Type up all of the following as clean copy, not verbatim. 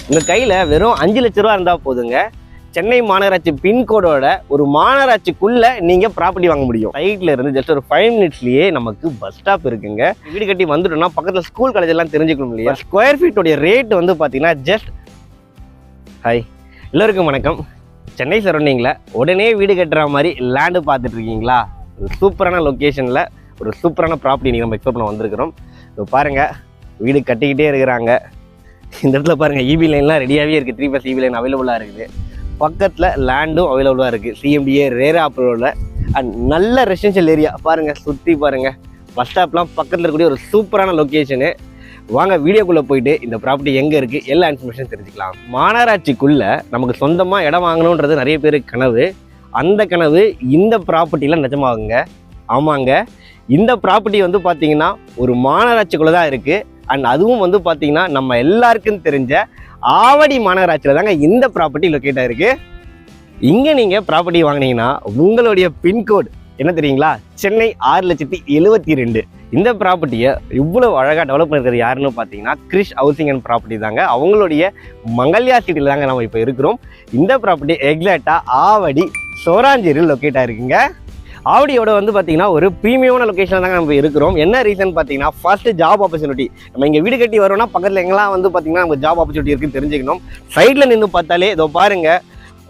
உங்கள் கையில் வெறும் 5 லட்ச ரூபா இருந்தால் போதுங்க. சென்னை மாநகராட்சி பின்கோடோட ஒரு மாநகராட்சிக்குள்ளே நீங்கள் ப்ராப்பர்ட்டி வாங்க முடியும். சைட்டில் இருந்து ஜஸ்ட் ஒரு 5 மினிட்ஸ்லேயே நமக்கு பஸ் ஸ்டாப் இருக்குங்க. வீடு கட்டி வந்துட்டோம்னா பக்கத்தில் ஸ்கூல் காலேஜ் எல்லாம் தெரிஞ்சுக்கணும் இல்லையா? ஸ்கொயர் ஃபீட்டோடைய ரேட் வந்து பார்த்தீங்கன்னா ஜஸ்ட் எல்லோருக்கும் வணக்கம். சென்னை சரௌண்டிங்கில் உடனே வீடு கட்டுற மாதிரி லேண்டு பார்த்துட்டு இருக்கீங்களா? ஒரு சூப்பரான லொக்கேஷனில் ஒரு சூப்பரான ப்ராப்பர்ட்டி நீங்கள் நம்ம எக்ஸ்ப்ளோர் பண்ண வந்திருக்கிறோம். இப்போ பாருங்கள், வீடு கட்டிக்கிட்டே இருக்கிறாங்க. இந்த இடத்துல பாருங்கள், இபி லைன்லாம் ரெடியாகவே இருக்குது. 3+ இபி லைன் அவைலபிளாக இருக்குது. பக்கத்தில் லேண்டும் அவைலபிளாக இருக்குது. சிஎம்டிஏ ரேரா அப்ரூவலில் அண்ட் நல்ல ரெசிடென்ஷியல் ஏரியா பாருங்கள். சுற்றி பாருங்கள், பஸ் ஸ்டாப்லாம் பக்கத்தில் இருக்கக்கூடிய ஒரு சூப்பரான லொக்கேஷனு. வாங்க வீடியோக்குள்ளே போயிட்டு இந்த ப்ராப்பர்ட்டி எங்கே இருக்குது எல்லா இன்ஃபர்மேஷன் தெரிஞ்சுக்கலாம். மாநகராட்சிக்குள்ளே நமக்கு சொந்தமாக இடம் வாங்கணுன்றது நிறைய பேருக்கு கனவு. அந்த கனவு இந்த ப்ராப்பர்ட்டியில் நிஜமாகுங்க. ஆமாங்க, இந்த ப்ராப்பர்ட்டி வந்து பார்த்தீங்கன்னா ஒரு மாநகராட்சிக்குள்ளே தான் இருக்குது. அண்ட் அதுவும் வந்து பார்த்தீங்கன்னா நம்ம எல்லாருக்கும் தெரிஞ்ச ஆவடி மாநகராட்சியில் தாங்க இந்த ப்ராப்பர்ட்டி லொக்கேட் ஆகிருக்கு. இங்கே நீங்கள் ப்ராப்பர்ட்டி வாங்கினீங்கன்னா உங்களுடைய பின்கோடு என்ன தெரியுங்களா? சென்னை 6,72,000. இந்த ப்ராப்பர்ட்டியை இவ்வளோ அழகாக டெவலப் பண்ணிருக்கிறது யாருன்னு பார்த்தீங்கன்னா கிரிஷ் ஹவுசிங் அண்ட் ப்ராப்பர்ட்டி தாங்க. அவங்களுடைய மங்கல்யா சிட்டியில் தாங்க நம்ம இப்போ இருக்கிறோம். இந்த ப்ராப்பர்ட்டி எக்ஸாக்டாக ஆவடி சோராஞ்சேரியில் லொக்கேட் ஆகிருக்குங்க. ஆவடியோட வந்து பார்த்தீங்கன்னா ஒரு ப்ரீமியமான லொக்கேஷனில் தாங்க நம்ம இருக்கிறோம். என்ன ரீசன் பார்த்தீங்கன்னா, ஃபர்ஸ்ட் ஜாப் ஆப்பர்ச்சுனிட்டி. நம்ம இங்கே வீடு கட்டி வரோம்னா பக்கத்தில் எங்கெல்லாம் வந்து பார்த்தீங்கன்னா நம்ம ஜாப் ஆப்பர்ச்சுனிட்டி இருக்குன்னு தெரிஞ்சுக்கணும். சைடில் நின்று பார்த்தாலே இதோ பாருங்கள்,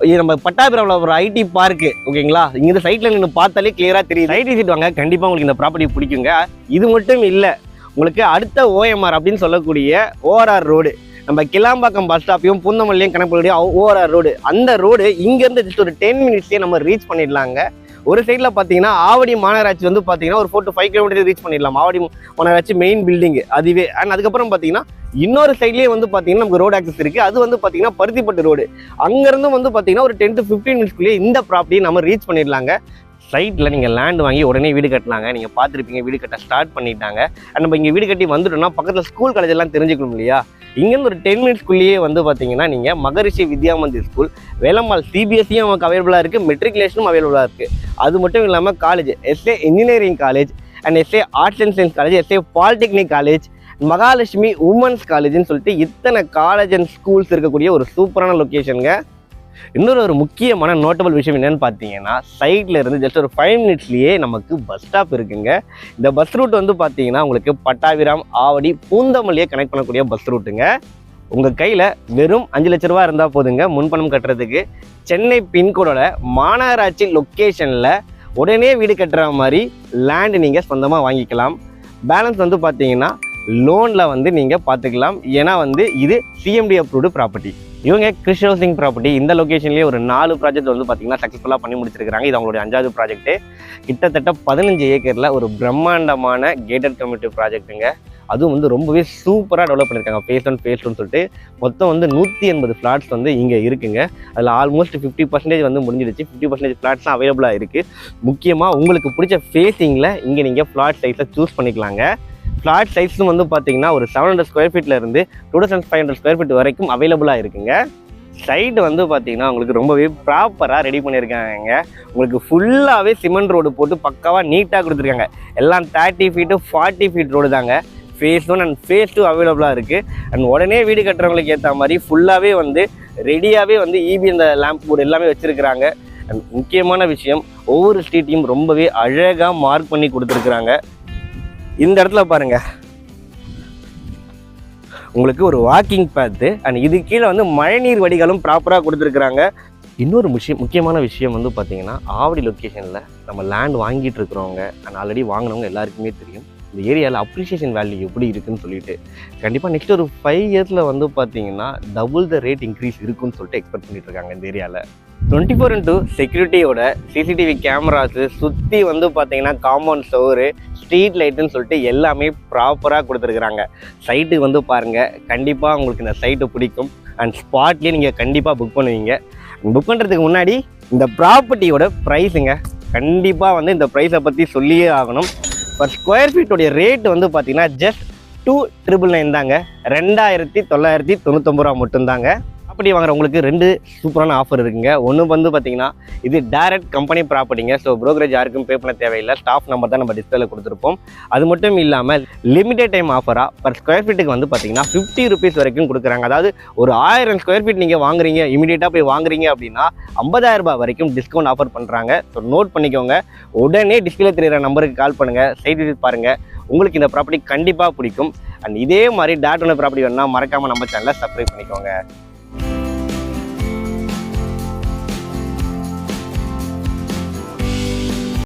இது நம்ம பட்டாபிராமில் ஒரு ஐடி பார்க்கு, ஓகேங்களா? இங்கே சைட்டில் நின்று பார்த்தாலே கிளியராக தெரியுது. ஐடி சீட் வாங்க, கண்டிப்பாக உங்களுக்கு இந்த ப்ராப்பர்ட்டி பிடிக்குங்க. இது மட்டும் இல்லை, உங்களுக்கு அடுத்த ஓஎம்ஆர் அப்படின்னு சொல்லக்கூடிய ஓஆர்ஆர் ரோடு, நம்ம கிளாம்பாக்கம் பஸ் ஸ்டாப்பையும் பூந்தமல்லியும் கனெக்ட் பண்ணக்கூடிய ஓஆர்ஆர் ரோடு, அந்த ரோடு இங்கேருந்து ஜஸ்ட் ஒரு 10 மினிட்ஸ்லேயே நம்ம ரீச் பண்ணிடலாங்க. ஒரு சைடில் பார்த்தீங்கன்னா ஆவடி மாநகராட்சி வந்து பார்த்தீங்கன்னா ஒரு 4 to 5 கிலோமீட்டர் ரீச் பண்ணிடலாம். ஆவடி மாநகராட்சி மெயின் பில்டிங் அதுவே. அண்ட் அதுக்கப்புறம் பார்த்தீங்கன்னா இன்னொரு சைட்லேயே வந்து பார்த்தீங்கன்னா நமக்கு ரோடு ஆக்சஸ் இருக்குது. அது வந்து பார்த்தீங்கன்னா பருத்திப்பட்டு ரோடு. அங்கேருந்து வந்து பார்த்தீங்கன்னா ஒரு 10 to 15 மினிட்ஸ்க்குள்ளேயே இந்த ப்ராப்பர்ட்டியை நம்ம ரீச் பண்ணிடலாங்க. சைட்டில் நீங்கள் லேண்ட் வாங்கி உடனே வீடு கட்டலாங்க. நீங்கள் பார்த்துருப்பீங்க, வீடு கட்ட ஸ்டார்ட் பண்ணிட்டாங்க. அண்ட் நம்ம இங்கே வீடு கட்டி வந்துட்டோம்னா பக்கத்தில் ஸ்கூல் காலேஜ் எல்லாம் தெரிஞ்சுக்கணும் இல்லையா? இங்கேருந்து ஒரு 10 மினிட்ஸ்க்குள்ளேயே வந்து பார்த்தீங்கன்னா நீங்கள் மகரிஷி வித்யா மந்திர் ஸ்கூல், வேலம்மாள் சிபிஎஸ்சியும் நமக்கு அவைலபிளாக இருக்குது, மெட்ரிகுலேஷனும் அவைலபிளாக இருக்குது. அது மட்டும் இல்லாமல் college, SA engineering college and SA arts and science college, SA polytechnic college, Mahalakshmi women's காலேஜ்னு சொல்லிட்டு இத்தனை காலேஜ் அண்ட் ஸ்கூல்ஸ் இருக்கக்கூடிய ஒரு சூப்பரான லொக்கேஷனுங்க. இன்னொரு ஒரு முக்கியமான நோட்டபிள் விஷயம் என்னன்னு பார்த்தீங்கன்னா, சைட்டில் இருந்து ஜஸ்ட் ஒரு 5 மினிட்ஸ்லேயே நமக்கு பஸ் ஸ்டாப் இருக்குங்க. இந்த பஸ் ரூட் வந்து பார்த்தீங்கன்னா உங்களுக்கு பட்டாபிராம், ஆவடி, பூந்தமல்லியை கனெக்ட் பண்ணக்கூடிய பஸ் ரூட்டுங்க. உங்கள் கையில் வெறும் 5 லட்ச ரூபா இருந்தால் போதுங்க முன்பணம் கட்டுறதுக்கு. சென்னை பின்கோடோட மாநகராட்சி லொக்கேஷனில் உடனே வீடு கட்டுற மாதிரி லேண்டு நீங்கள் சொந்தமாக வாங்கிக்கலாம். பேலன்ஸ் வந்து பார்த்தீங்கன்னா லோனில் வந்து நீங்கள் பார்த்துக்கலாம். ஏன்னா வந்து இது சிஎம்டி அப்ரூவ்டு ப்ராப்பர்ட்டி. இவங்க கிரிஷ் ஹவுசிங் ப்ராப்பர்ட்டி இந்த லொக்கேஷன்லேயே ஒரு 4 ப்ராஜெக்ட் வந்து பார்த்தீங்கன்னா சக்ஸஸ்ஃபுல்லாக பண்ணி முடிச்சிருக்காங்க. இது அவங்களுடைய 5வது ப்ராஜெக்ட்டு. கிட்டத்தட்ட 15 ஏக்கரில் ஒரு பிரம்மாண்டமான கேட்டட் கம்யூனிட்டி ப்ராஜெக்ட்டுங்க. அதுவும் வந்து ரொம்பவே சூப்பராக டெவலப் பண்ணியிருக்காங்க. ஃபேஸ் 1 ஃபேஸ் 2ன்னு சொல்லிட்டு மொத்தம் வந்து 180 ஃப்ளாட்ஸ் வந்து இங்கே இருக்குங்க. அதில் ஆல்மோஸ்ட் 50% வந்து முடிஞ்சிடுச்சு. 50% ஃப்ளாட்ஸ்லாம் அவைலபிளாக இருக்குது. முக்கியமாக உங்களுக்கு பிடிச்ச ஃபேஸிங்கில் இங்கே நீங்கள் ஃப்ளாட் சைஸை சூஸ் பண்ணிக்கலாங்க. ஃப்ளாட் சைஸும் வந்து பார்த்தீங்கன்னா ஒரு 700 ஸ்கொயர் ஃபீட்டில் இருந்து 2500 ஸ்கொயர் ஃபீட் வரைக்கும் அவைலபிளாக இருக்குங்க. சைடு வந்து பார்த்தீங்கன்னா உங்களுக்கு ரொம்பவே ப்ராப்பராக ரெடி பண்ணியிருக்காங்க. உங்களுக்கு ஃபுல்லாகவே சிமெண்ட் ரோடு போட்டு பக்காவாக நீட்டாக கொடுத்துருக்காங்க. எல்லாம் 30 ஃபீட்டு 40 ஃபீட் ரோடு தாங்க. ஃபேஸ் 1 அண்ட் ஃபேஸ் 2 அவைலபிளாக இருக்குது. அண்ட் உடனே வீடு கட்டுறவங்களுக்கு ஏற்ற மாதிரி ஃபுல்லாகவே வந்து ரெடியாகவே வந்து இபி அந்த லேம்ப் போர்டு எல்லாமே வச்சுருக்கிறாங்க. அண்ட் முக்கியமான விஷயம், ஒவ்வொரு ஸ்ட்ரீட்டையும் ரொம்பவே அழகாக மார்க் பண்ணி கொடுத்துருக்குறாங்க. இந்த இடத்துல பாருங்க, உங்களுக்கு ஒரு வாக்கிங் பாத்து அண்ட் இது கீழே வந்து மழைநீர் வடிகாலும் ப்ராப்பராக கொடுத்துருக்குறாங்க. இன்னொரு முக்கியமான விஷயம் வந்து பார்த்தீங்கன்னா, ஆவடி லொக்கேஷனில் நம்ம லேண்ட் வாங்கிட்டு இருக்கிறவங்க அண்ட் ஆல்ரெடி வாங்கினவங்க எல்லாருக்குமே தெரியும் இந்த ஏரியாவில் அப்ரிஷியேஷன் வேல்யூ எப்படி இருக்குன்னு சொல்லிட்டு. கண்டிப்பாக நெக்ஸ்ட் ஒரு 5 இயர்ஸில் வந்து பார்த்தீங்கன்னா டபுள் த ரேட் இன்க்ரீஸ் இருக்குன்னு சொல்லிட்டு எக்ஸ்பெக்ட் பண்ணிட்டு இருக்காங்க இந்த ஏரியாவில். 24x2 செக்யூரிட்டியோட சிசிடிவி கேமராஸு சுற்றி வந்து பார்த்தீங்கன்னா காம்பவுண்ட் சோறு, ஸ்ட்ரீட் லைட்டுன்னு சொல்லிட்டு எல்லாமே ப்ராப்பராக கொடுத்துருக்குறாங்க. சைட்டுக்கு வந்து பாருங்கள், கண்டிப்பாக உங்களுக்கு இந்த சைட்டு பிடிக்கும். அண்ட் ஸ்பாட்லேயே நீங்கள் கண்டிப்பாக புக் பண்ணுவீங்க. புக் பண்ணுறதுக்கு முன்னாடி இந்த ப்ராப்பர்ட்டியோட ப்ரைஸுங்க, கண்டிப்பாக வந்து இந்த ப்ரைஸை பற்றி சொல்லியே ஆகணும். பர் ஸ்கொயர் ஃபீட்டோடைய ரேட் வந்து பார்த்தீங்கன்னா ஜஸ்ட் 2,999 தாங்க. 2,999 ரூபா மட்டும்தாங்க. ப்ராப்பர்ட்டி வாங்குறவங்களுக்கு 2 சூப்பரான ஆஃபர் இருக்குங்க. ஒன்று வந்து பார்த்தீங்கன்னா இது டைரக்ட் கம்பெனி ப்ராப்பர்ட்டிங்க. ஸோ ப்ரோக்கரேஜ் யாருக்கும் பே பண்ண தேவையில்லை. ஸ்டாஃப் நம்பர் தான் நம்ம டிஸ்பிளேல கொடுத்துருப்போம். அது மட்டும் இல்லாமல் லிமிடெட் டைம் ஆஃபராக பர் ஸ்கொயர் ஃபீட்டுக்கு வந்து பார்த்தீங்கன்னா 50 rupees வரைக்கும் கொடுக்குறாங்க. அதாவது ஒரு 1000 ஸ்கொயர் ஃபீட் நீங்கள் வாங்குறீங்க, இமீடியட்டாக போய் வாங்குறீங்க அப்படின்னா 50,000 ரூபாய் வரைக்கும் டிஸ்கவுண்ட் ஆஃபர் பண்ணுறாங்க. ஸோ நோட் பண்ணிக்கோங்க. உடனே டிஸ்பிளே தெரியுற நம்பருக்கு கால் பண்ணுங்கள், சைட் விசிட் பாருங்கள். உங்களுக்கு இந்த ப்ராப்பர்ட்டி கண்டிப்பாக பிடிக்கும். அண்ட் இதே மாதிரி டாட் ஒன்று ப்ராப்பர்ட்டி வேணும்னா மறக்காமல் நம்ம சேனலை சப்ஸ்கிரைப் பண்ணிக்கோங்க.